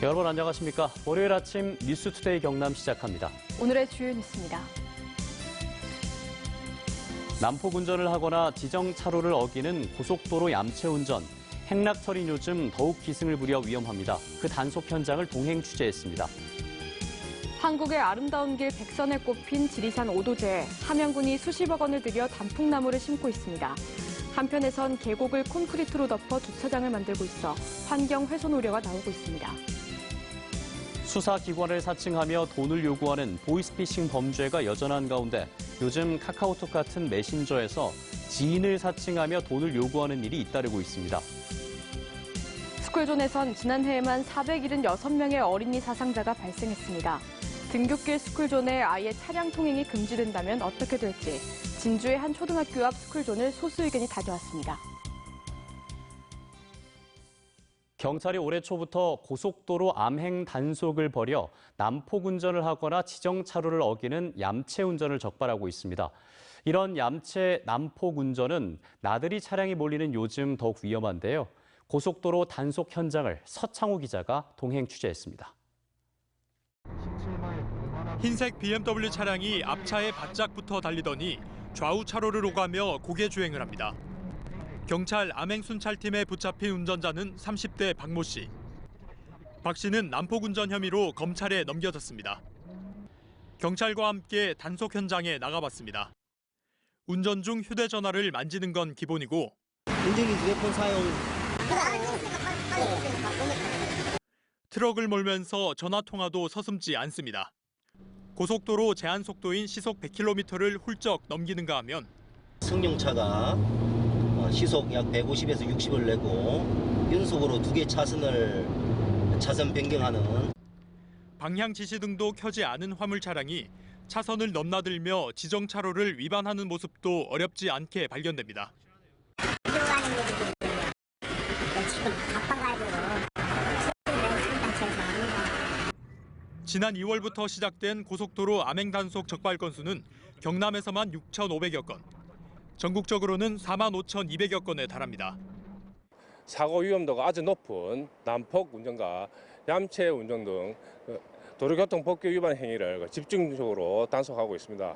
여러분 안녕하십니까? 월요일 아침 뉴스투데이 경남 시작합니다. 오늘의 주요 뉴스입니다. 난폭 운전을 하거나 지정 차로를 어기는 고속도로 얌체 운전. 행락철인 요즘 더욱 기승을 부려 위험합니다. 그 단속 현장을 동행 취재했습니다. 한국의 아름다운 길 백선에 꼽힌 지리산 오도제에 함양군이 수십억 원을 들여 단풍나무를 심고 있습니다. 한편에선 계곡을 콘크리트로 덮어 주차장을 만들고 있어 환경 훼손 우려가 나오고 있습니다. 수사기관을 사칭하며 돈을 요구하는 보이스피싱 범죄가 여전한 가운데 요즘 카카오톡 같은 메신저에서 지인을 사칭하며 돈을 요구하는 일이 잇따르고 있습니다. 스쿨존에선 지난해에만 476명의 어린이 사상자가 발생했습니다. 등굣길 스쿨존에 아예 차량 통행이 금지된다면 어떻게 될지 진주의 한 초등학교 앞 스쿨존을 소수 의견이 다져왔습니다. 경찰이 올해 초부터 고속도로 암행 단속을 벌여 난폭 운전을 하거나 지정 차로를 어기는 얌체 운전을 적발하고 있습니다. 이런 얌체 난폭 운전은 나들이 차량이 몰리는 요즘 더욱 위험한데요. 고속도로 단속 현장을 서창호 기자가 동행 취재했습니다. 흰색 BMW 차량이 앞차에 바짝 붙어 달리더니 좌우 차로를 오가며 고개 주행을 합니다. 경찰 암행순찰팀에 붙잡힌 운전자는 30대 박모 씨. 박 씨는 난폭 운전 혐의로 검찰에 넘겨졌습니다. 경찰과 함께 단속 현장에 나가봤습니다. 운전 중 휴대전화를 만지는 건 기본이고 운전기 휴대폰 사용 트럭을 몰면서 전화 통화도 서슴지 않습니다. 고속도로 제한 속도인 시속 100km를 훌쩍 넘기는가 하면 승용차가 시속 약 150에서 60을 내고 연속으로 2개 차선을 차선 변경하는 방향 지시등도 켜지 않은 화물 차량이 차선을 넘나들며 지정 차로를 위반하는 모습도 어렵지 않게 발견됩니다. 지난 2월부터 시작된 고속도로 암행 단속 적발 건수는 경남에서만 6,500여 건, 전국적으로는 45,200여 건에 달합니다. 사고 위험도가 아주 높은 난폭 운전과 얌체 운전 등 도로교통법규 위반 행위를 집중적으로 단속하고 있습니다.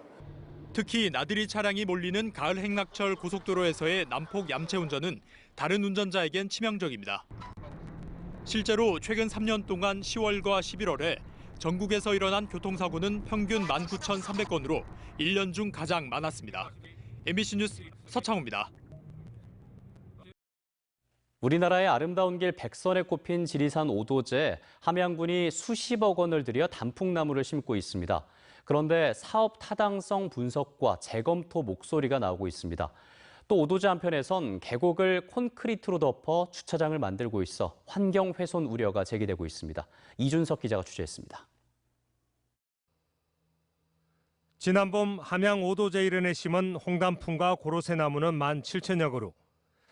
특히 나들이 차량이 몰리는 가을 행락철 고속도로에서의 난폭 얌체 운전은 다른 운전자에겐 치명적입니다. 실제로 최근 3년 동안 10월과 11월에 전국에서 일어난 교통사고는 평균 19,300건으로 1년 중 가장 많았습니다. MBC 뉴스 서창호입니다. 우리나라의 아름다운 길 백선에 꼽힌 지리산 오도제에 함양군이 수십억 원을 들여 단풍나무를 심고 있습니다. 그런데 사업 타당성 분석과 재검토 목소리가 나오고 있습니다. 또 오도제 한편에선 계곡을 콘크리트로 덮어 주차장을 만들고 있어 환경 훼손 우려가 제기되고 있습니다. 이준석 기자가 취재했습니다. 지난 봄 함양 오도제 일원에 심은 홍단풍과 고로쇠나무는 17,000여 그루.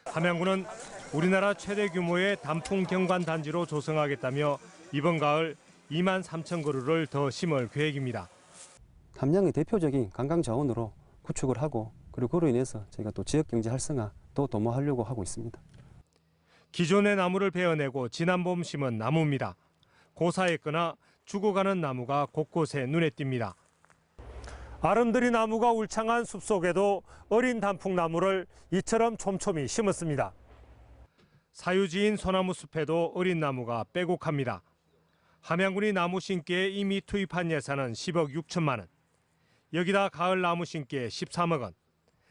함양군은 우리나라 최대 규모의 단풍 경관 단지로 조성하겠다며 이번 가을 23,000그루를 더 심을 계획입니다. 함양의 대표적인 관광 자원으로 구축을 하고 그리고 그로 인해서 저희가 또 지역 경제 활성화도 도모하려고 하고 있습니다. 기존의 나무를 베어내고 지난 봄 심은 나무입니다. 고사했거나 죽어가는 나무가 곳곳에 눈에 띕니다. 아름드리 나무가 울창한 숲속에도 어린 단풍나무를 이처럼 촘촘히 심었습니다. 사유지인 소나무 숲에도 어린 나무가 빼곡합니다. 함양군이 나무 심기에 이미 투입한 예산은 10억 6천만 원. 여기다 가을 나무 심기에 13억 원.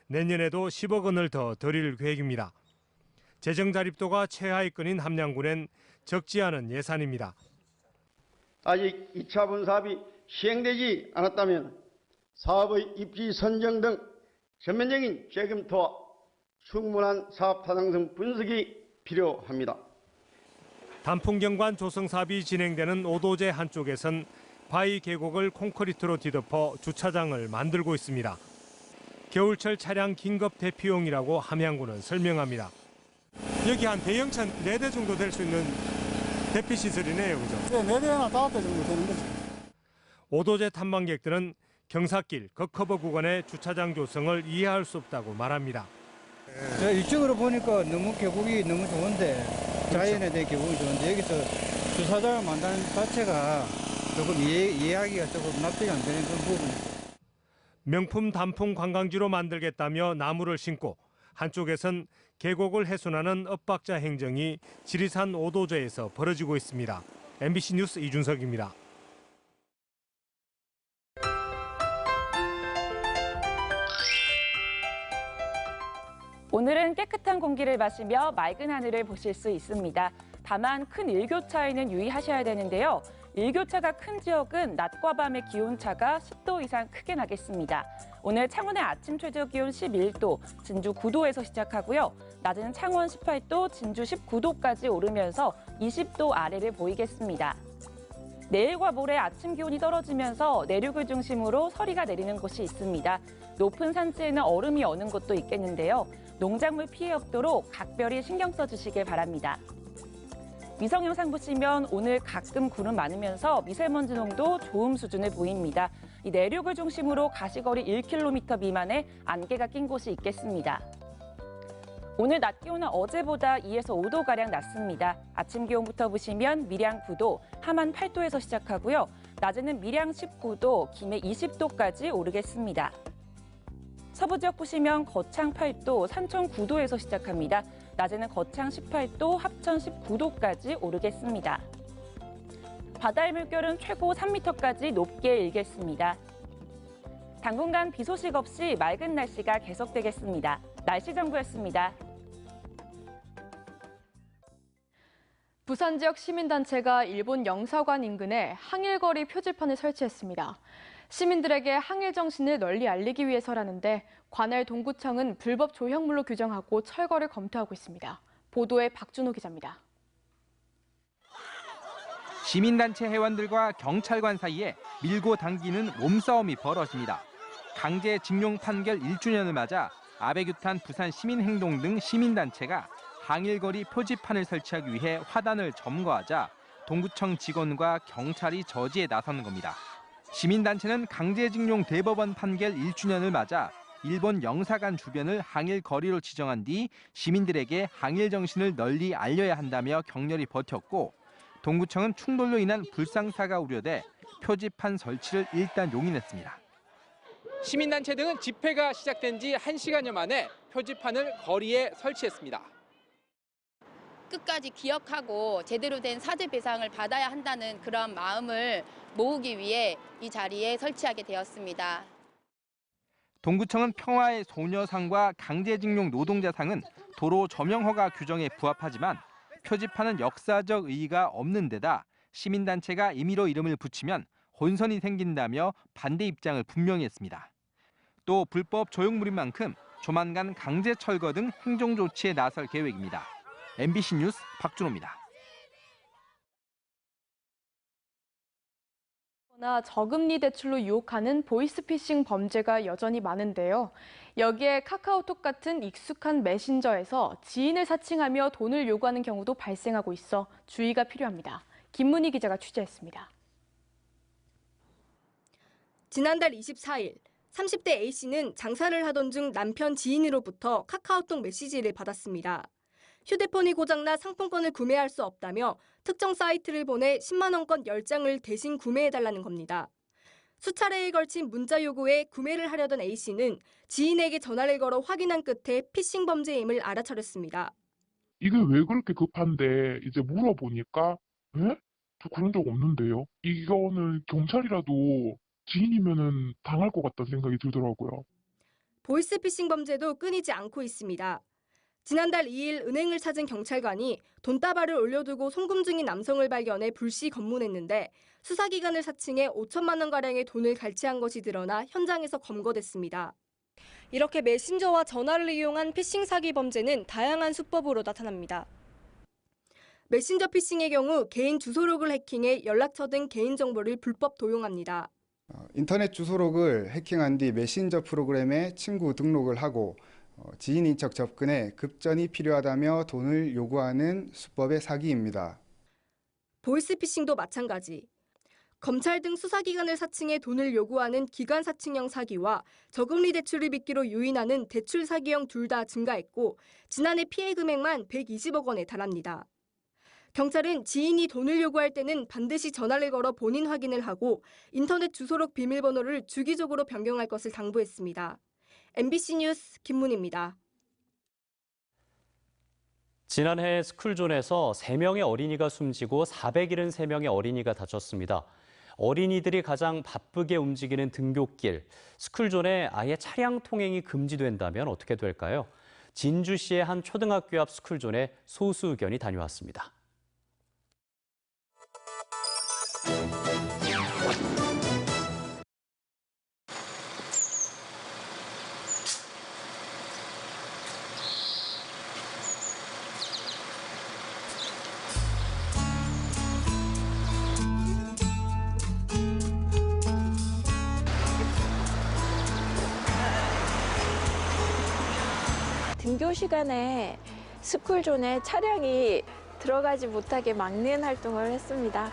내년에도 10억 원을 더 들일 계획입니다. 재정 자립도가 최하위권인 함양군엔 적지 않은 예산입니다. 아직 2차 분사업이 시행되지 않았다면 사업의 입지 선정 등 전면적인 재검토와 충분한 사업 타당성 분석이 필요합니다. 단풍경관 조성 사업이 진행되는 오도제 한쪽에선 바위 계곡을 콘크리트로 뒤덮어 주차장을 만들고 있습니다. 겨울철 차량 긴급 대피용이라고 함양군은 설명합니다. 여기 한 대형차 4대 정도 될 수 있는 대피시설이네요, 그죠? 네, 4대나 5대 정도 되는 거죠. 오도제 탐방객들은 경사길, 걷커버 구간의 주차장 조성을 이해할 수 없다고 말합니다. 이쪽으로 보니까 너무 계곡이 너무 좋은데 자연에 대한 기분이 좋은데 여기서 주차장을 만드는 자체가 조금 이해하기가 조금 납득이 안 되는 그런 부분입니다. 명품 단풍 관광지로 만들겠다며 나무를 심고 한쪽에선 계곡을 훼손하는 엇박자 행정이 지리산 5도제에서 벌어지고 있습니다. MBC 뉴스 이준석입니다. 오늘은 깨끗한 공기를 마시며 맑은 하늘을 보실 수 있습니다. 다만 큰 일교차에는 유의하셔야 되는데요. 일교차가 큰 지역은 낮과 밤의 기온차가 10도 이상 크게 나겠습니다. 오늘 창원의 아침 최저 기온 11도, 진주 9도에서 시작하고요. 낮은 창원 18도, 진주 19도까지 오르면서 20도 아래를 보이겠습니다. 내일과 모레 아침 기온이 떨어지면서 내륙을 중심으로 서리가 내리는 곳이 있습니다. 높은 산지에는 얼음이 어는 곳도 있겠는데요. 농작물 피해 없도록 각별히 신경 써주시길 바랍니다. 위성 영상 보시면 오늘 가끔 구름 많으면서 미세먼지 농도 좋음 수준을 보입니다. 이 내륙을 중심으로 가시거리 1km 미만의 안개가 낀 곳이 있겠습니다. 오늘 낮 기온은 어제보다 2에서 5도가량 낮습니다. 아침 기온부터 보시면 밀양 9도, 함안 8도에서 시작하고요. 낮에는 밀양 19도, 김해 20도까지 오르겠습니다. 서부 지역 보시면 거창 8도, 산청 9도에서 시작합니다. 낮에는 거창 18도, 합천 19도까지 오르겠습니다. 바다의 물결은 최고 3m까지 높게 일겠습니다. 당분간 비 소식 없이 맑은 날씨가 계속되겠습니다. 날씨 정보였습니다. 부산 지역 시민단체가 일본 영사관 인근에 항일거리 표지판을 설치했습니다. 시민들에게 항일 정신을 널리 알리기 위해서라는데 관할 동구청은 불법 조형물로 규정하고 철거를 검토하고 있습니다. 보도에 박준호 기자입니다. 시민단체 회원들과 경찰관 사이에 밀고 당기는 몸싸움이 벌어집니다. 강제징용 판결 1주년을 맞아 아베규탄 부산시민행동 등 시민단체가 항일거리 표지판을 설치하기 위해 화단을 점거하자 동구청 직원과 경찰이 저지에 나서는 겁니다. 시민단체는 강제징용 대법원 판결 1주년을 맞아 일본 영사관 주변을 항일 거리로 지정한 뒤 시민들에게 항일 정신을 널리 알려야 한다며 격렬히 버텼고 동구청은 충돌로 인한 불상사가 우려돼 표지판 설치를 일단 용인했습니다. 시민단체 등은 집회가 시작된 지 1시간여 만에 표지판을 거리에 설치했습니다. 끝까지 기억하고 제대로 된 사죄 배상을 받아야 한다는 그런 마음을 모으기 위해 이 자리에 설치하게 되었습니다. 동구청은 평화의 소녀상과 강제징용 노동자상은 도로 점용 허가 규정에 부합하지만 표지판은 역사적 의의가 없는 데다 시민단체가 임의로 이름을 붙이면 혼선이 생긴다며 반대 입장을 분명히 했습니다. 또 불법 조형물인 만큼 조만간 강제 철거 등 행정 조치에 나설 계획입니다. MBC 뉴스 박준호입니다. 저금리 대출로 유혹하는 보이스피싱 범죄가 여전히 많은데요. 여기에 카카오톡 같은 익숙한 메신저에서 지인을 사칭하며 돈을 요구하는 경우도 발생하고 있어 주의가 필요합니다. 김문희 기자가 취재했습니다. 지난달 24일 30대 A씨는 장사를 하던 중 남편 지인으로부터 카카오톡 메시지를 받았습니다. 휴대폰이 고장나 상품권을 구매할 수 없다며 특정 사이트를 보내 10만 원권 10장을 대신 구매해달라는 겁니다. 수차례에 걸친 문자 요구에 구매를 하려던 A씨는 지인에게 전화를 걸어 확인한 끝에 피싱 범죄임을 알아차렸습니다. 이게 왜 그렇게 급한데 이제 물어보니까 에? 저 그런 적 없는데요. 이거는 경찰이라도 지인이면은 당할 것 같다는 생각이 들더라고요. 보이스피싱 범죄도 끊이지 않고 있습니다. 지난달 2일 은행을 찾은 경찰관이 돈다발을 올려두고 송금 중인 남성을 발견해 불시 검문했는데 수사기관을 사칭해 5천만 원가량의 돈을 갈취한 것이 드러나 현장에서 검거됐습니다. 이렇게 메신저와 전화를 이용한 피싱 사기 범죄는 다양한 수법으로 나타납니다. 메신저 피싱의 경우 개인 주소록을 해킹해 연락처 등 개인정보를 불법 도용합니다. 인터넷 주소록을 해킹한 뒤 메신저 프로그램에 친구 등록을 하고 지인 인척 접근에 급전이 필요하다며 돈을 요구하는 수법의 사기입니다. 보이스피싱도 마찬가지. 검찰 등 수사기관을 사칭해 돈을 요구하는 기관 사칭형 사기와 저금리 대출을 빚기로 유인하는 대출 사기형 둘 다 증가했고 지난해 피해 금액만 120억 원에 달합니다. 경찰은 지인이 돈을 요구할 때는 반드시 전화를 걸어 본인 확인을 하고 인터넷 주소록 비밀번호를 주기적으로 변경할 것을 당부했습니다. MBC 뉴스 김문희입니다. 지난해 스쿨존에서 3명의 어린이가 숨지고 473명의 어린이가 다쳤습니다. 어린이들이 가장 바쁘게 움직이는 등굣길, 스쿨존에 아예 차량 통행이 금지된다면 어떻게 될까요? 진주시의 한 초등학교 앞 스쿨존에 소수 의견이 다녀왔습니다. 등교 시간에 스쿨존에 차량이 들어가지 못하게 막는 활동을 했습니다.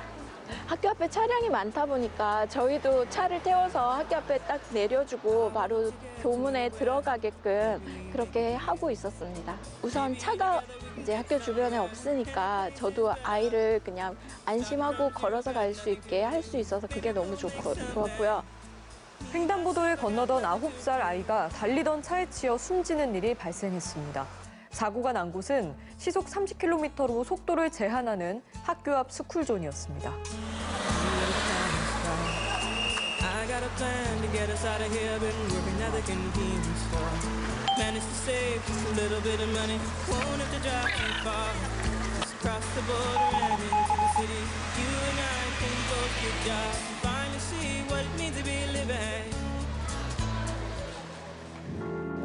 학교 앞에 차량이 많다 보니까 저희도 차를 태워서 학교 앞에 딱 내려주고 바로 교문에 들어가게끔 그렇게 하고 있었습니다. 우선 차가 이제 학교 주변에 없으니까 저도 아이를 그냥 안심하고 걸어서 갈 수 있게 할 수 있어서 그게 너무 좋았고요. 횡단보도를 건너던 9살 아이가 달리던 차에 치여 숨지는 일이 발생했습니다. 사고가 난 곳은 시속 30km로 속도를 제한하는 학교 앞 스쿨존이었습니다.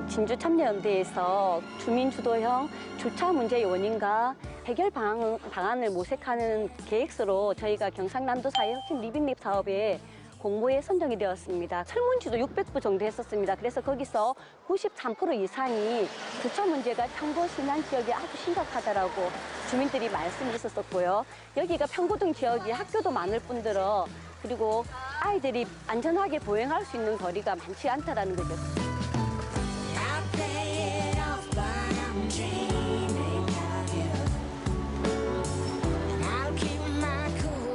진주참여연대에서 주민주도형 주차 문제의 원인과 해결 방안을 모색하는 계획서로 저희가 경상남도 사회 혁신 리빙립 사업에 공모에 선정이 되었습니다. 설문지도 600부 정도 했었습니다. 그래서 거기서 93% 이상이 주차 문제가 평고 신안 지역이 아주 심각하다라고 주민들이 말씀이 있었고요. 여기가 평고등 지역이 학교도 많을 뿐더러 그리고 아이들이 안전하게 보행할 수 있는 거리가 많지 않다라는 거죠.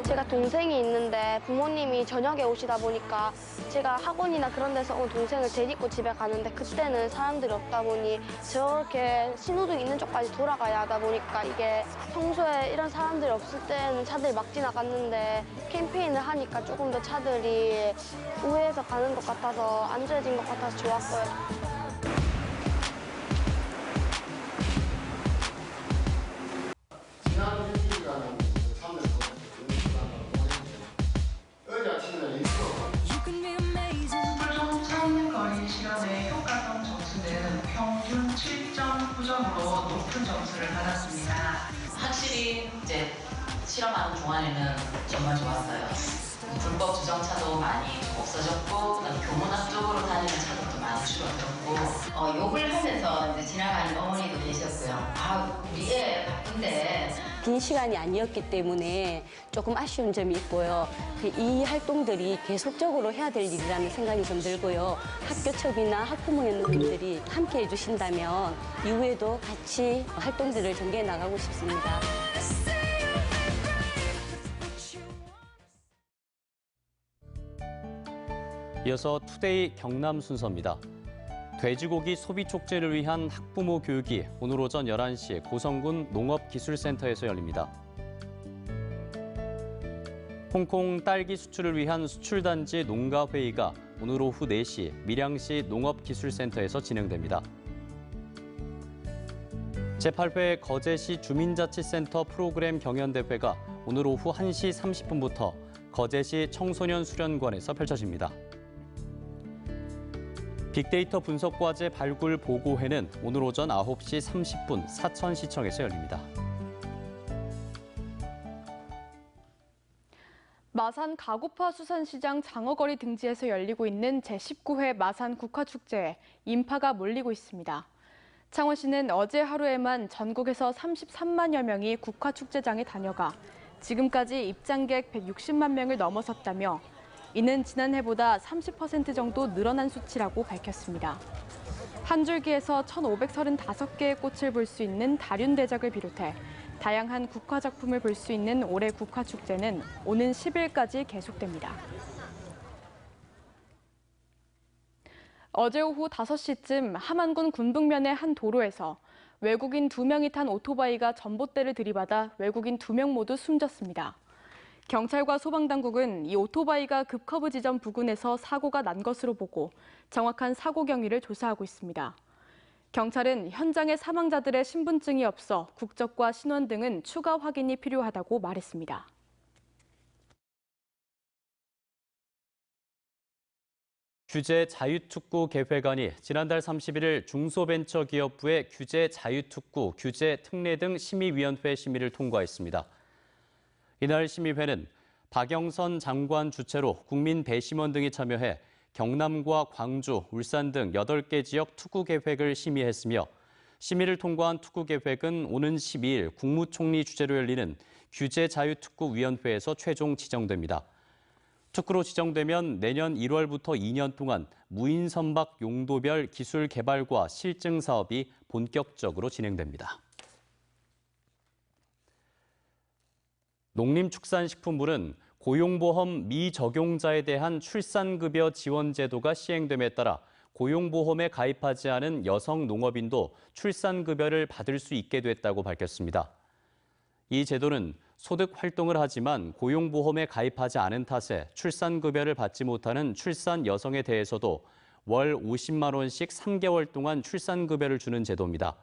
제가 동생이 있는데 부모님이 저녁에 오시다 보니까 제가 학원이나 그런 데서 온 동생을 데리고 집에 가는데 그때는 사람들이 없다 보니 저렇게 신호등 있는 쪽까지 돌아가야 하다 보니까 이게 평소에 이런 사람들이 없을 때는 차들이 막 지나갔는데 캠페인을 하니까 조금 더 차들이 우회해서 가는 것 같아서 안전해진 것 같아서 좋았고요. 평균 7.9점으로 높은 점수를 받았습니다. 확실히 이제 실험하는 동안에는 정말 좋았어요. 불법 주정차도 많이 없어졌고, 교문 앞 쪽으로 다니는 차들도 많이 줄어들었고, 욕을 하면서 이제 지나가는 어머니도 계셨고요. 아, 우리 애 바쁜데. 긴 시간이 아니었기 때문에 조금 아쉬운 점이 있고요. 이 활동들이 계속적으로 해야 될 일이라는 생각이 좀 들고요. 학교 측이나 학부모님들이 함께 해주신다면 이후에도 같이 활동들을 전개해 나가고 싶습니다. 이어서 투데이 경남 순서입니다. 돼지고기 소비 촉진을 위한 학부모 교육이 오늘 오전 11시에 고성군 농업기술센터에서 열립니다. 홍콩 딸기 수출을 위한 수출단지 농가회의가 오늘 오후 4시 밀양시 농업기술센터에서 진행됩니다. 제8회 거제시 주민자치센터 프로그램 경연대회가 오늘 오후 1시 30분부터 거제시 청소년 수련관에서 펼쳐집니다. 빅데이터 분석과제 발굴 보고회는 오늘 오전 9시 30분 사천시청에서 열립니다. 마산 가고파 수산시장 장어거리 등지에서 열리고 있는 제19회 마산 국화축제에 인파가 몰리고 있습니다. 창원시는 어제 하루에만 전국에서 33만여 명이 국화축제장에 다녀가 지금까지 입장객 160만 명을 넘어섰다며 이는 지난해보다 30% 정도 늘어난 수치라고 밝혔습니다. 한 줄기에서 1,535개의 꽃을 볼 수 있는 다륜대작을 비롯해 다양한 국화 작품을 볼 수 있는 올해 국화축제는 오는 10일까지 계속됩니다. 어제 오후 5시쯤 함안군 군북면의 한 도로에서 외국인 2명이 탄 오토바이가 전봇대를 들이받아 외국인 2명 모두 숨졌습니다. 경찰과 소방당국은 이 오토바이가 급커브 지점 부근에서 사고가 난 것으로 보고 정확한 사고 경위를 조사하고 있습니다. 경찰은 현장에 사망자들의 신분증이 없어 국적과 신원 등은 추가 확인이 필요하다고 말했습니다. 규제 자유특구 개회관이 지난달 31일 중소벤처기업부의 규제 자유특구, 규제 특례 등 심의위원회 심의를 통과했습니다. 이날 심의회는 박영선 장관 주최로 국민 배심원 등이 참여해 경남과 광주, 울산 등 8개 지역 특구 계획을 심의했으며 심의를 통과한 특구 계획은 오는 12일 국무총리 주재로 열리는 규제자유특구위원회에서 최종 지정됩니다. 특구로 지정되면 내년 1월부터 2년 동안 무인 선박 용도별 기술 개발과 실증 사업이 본격적으로 진행됩니다. 농림축산식품부는 고용보험 미적용자에 대한 출산급여 지원 제도가 시행됨에 따라 고용보험에 가입하지 않은 여성 농업인도 출산급여를 받을 수 있게 됐다고 밝혔습니다. 이 제도는 소득 활동을 하지만 고용보험에 가입하지 않은 탓에 출산급여를 받지 못하는 출산 여성에 대해서도 월 50만 원씩 3개월 동안 출산급여를 주는 제도입니다.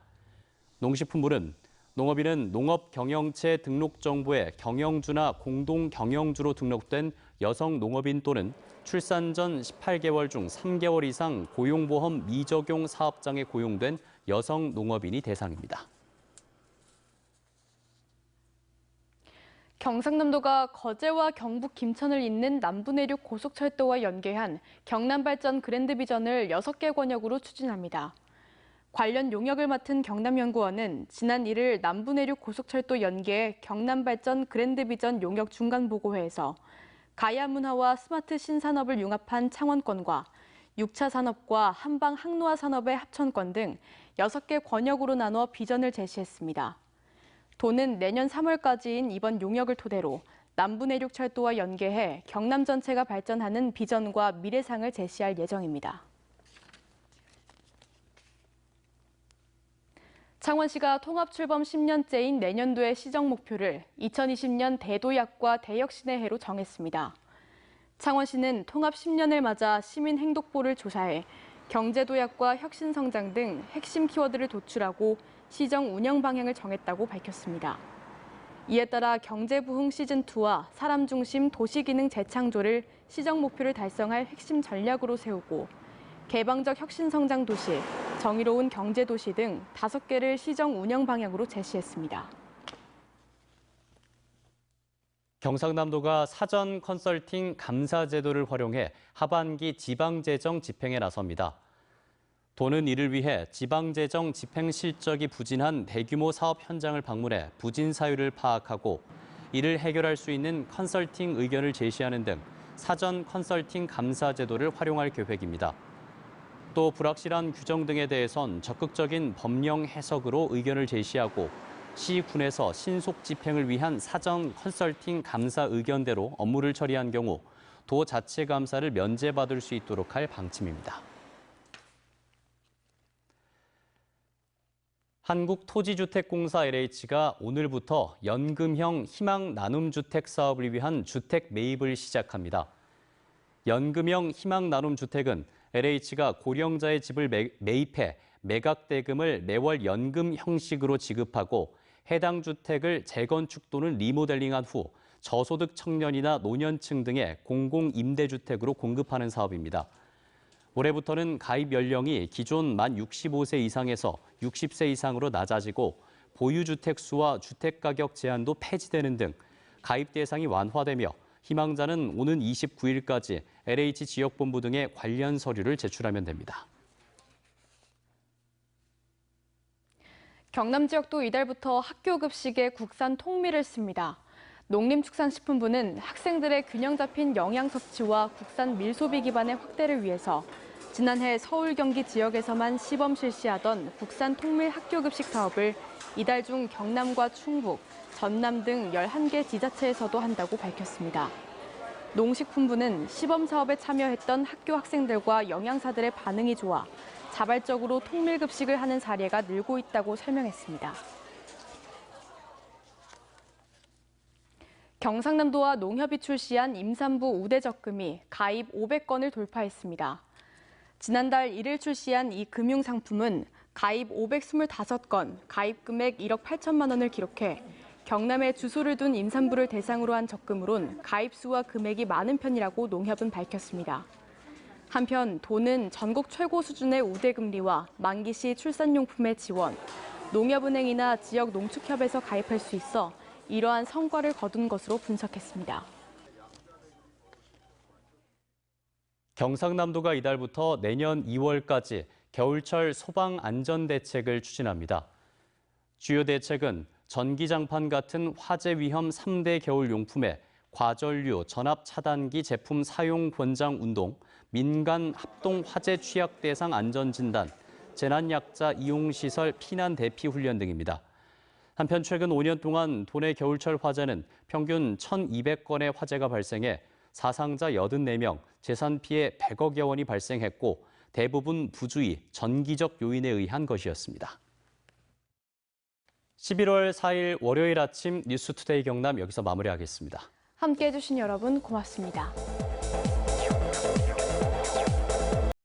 농식품부는 농업인은 농업경영체 등록정보에 경영주나 공동경영주로 등록된 여성 농업인 또는 출산 전 18개월 중 3개월 이상 고용보험 미적용 사업장에 고용된 여성 농업인이 대상입니다. 경상남도가 거제와 경북 김천을 잇는 남부내륙 고속철도와 연계한 경남발전 그랜드비전을 6개 권역으로 추진합니다. 관련 용역을 맡은 경남연구원은 지난 1일 남부내륙 고속철도 연계의 경남발전 그랜드비전 용역 중간보고회에서 가야문화와 스마트 신산업을 융합한 창원권과 6차 산업과 한방 항로화 산업의 합천권 등 6개 권역으로 나눠 비전을 제시했습니다. 도는 내년 3월까지인 이번 용역을 토대로 남부내륙철도와 연계해 경남 전체가 발전하는 비전과 미래상을 제시할 예정입니다. 창원시가 통합출범 10년째인 내년도의 시정 목표를 2020년 대도약과 대혁신의 해로 정했습니다. 창원시는 통합 10년을 맞아 시민행동보를 조사해 경제도약과 혁신성장 등 핵심 키워드를 도출하고 시정 운영 방향을 정했다고 밝혔습니다. 이에 따라 경제부흥 시즌2와 사람 중심 도시기능 재창조를 시정 목표를 달성할 핵심 전략으로 세우고 개방적 혁신성장 도시, 정의로운 경제도시 등 5개를 시정 운영 방향으로 제시했습니다. 경상남도가 사전 컨설팅 감사 제도를 활용해 하반기 지방재정 집행에 나섭니다. 도는 이를 위해 지방재정 집행 실적이 부진한 대규모 사업 현장을 방문해 부진 사유를 파악하고 이를 해결할 수 있는 컨설팅 의견을 제시하는 등 사전 컨설팅 감사 제도를 활용할 계획입니다. 또 불확실한 규정 등에 대해선 적극적인 법령 해석으로 의견을 제시하고 시, 군에서 신속 집행을 위한 사전 컨설팅 감사 의견대로 업무를 처리한 경우 도 자체 감사를 면제받을 수 있도록 할 방침입니다. 한국토지주택공사 LH가 오늘부터 연금형 희망나눔주택 사업을 위한 주택 매입을 시작합니다. 연금형 희망나눔주택은 LH가 고령자의 집을 매입해 매각대금을 매월 연금 형식으로 지급하고 해당 주택을 재건축 또는 리모델링한 후 저소득 청년이나 노년층 등의 공공임대주택으로 공급하는 사업입니다. 올해부터는 가입 연령이 기존 만 65세 이상에서 60세 이상으로 낮아지고 보유주택 수와 주택가격 제한도 폐지되는 등 가입 대상이 완화되며 희망자는 오는 29일까지 LH 지역본부 등에 관련 서류를 제출하면 됩니다. 경남 지역도 이달부터 학교 급식에 국산 통밀을 씁니다. 농림축산식품부는 학생들의 균형 잡힌 영양 섭취와 국산 밀 소비 기반의 확대를 위해서 지난해 서울, 경기 지역에서만 시범 실시하던 국산 통밀 학교 급식 사업을 이달 중 경남과 충북, 전남 등 11개 지자체에서도 한다고 밝혔습니다. 농식품부는 시범 사업에 참여했던 학교 학생들과 영양사들의 반응이 좋아 자발적으로 통밀급식을 하는 사례가 늘고 있다고 설명했습니다. 경상남도와 농협이 출시한 임산부 우대 적금이 가입 500건을 돌파했습니다. 지난달 1일 출시한 이 금융상품은 가입 525건, 가입 금액 1억 8천만 원을 기록해 경남에 주소를 둔 임산부를 대상으로 한 적금으론 가입 수와 금액이 많은 편이라고 농협은 밝혔습니다. 한편 도는 전국 최고 수준의 우대 금리와 만기 시 출산용품의 지원, 농협은행이나 지역 농축협에서 가입할 수 있어 이러한 성과를 거둔 것으로 분석했습니다. 경상남도가 이달부터 내년 2월까지 겨울철 소방 안전 대책을 추진합니다. 주요 대책은 전기장판 같은 화재 위험 3대 겨울 용품에 과전류, 전압 차단기 제품 사용 권장 운동, 민간 합동 화재 취약 대상 안전 진단, 재난약자 이용 시설 피난 대피 훈련 등입니다. 한편 최근 5년 동안 도내 겨울철 화재는 평균 1,200건의 화재가 발생해 사상자 84명, 재산 피해 100억여 원이 발생했고 대부분 부주의, 전기적 요인에 의한 것이었습니다. 11월 4일 월요일 아침 뉴스투데이 경남 여기서 마무리하겠습니다. 함께해 주신 여러분 고맙습니다.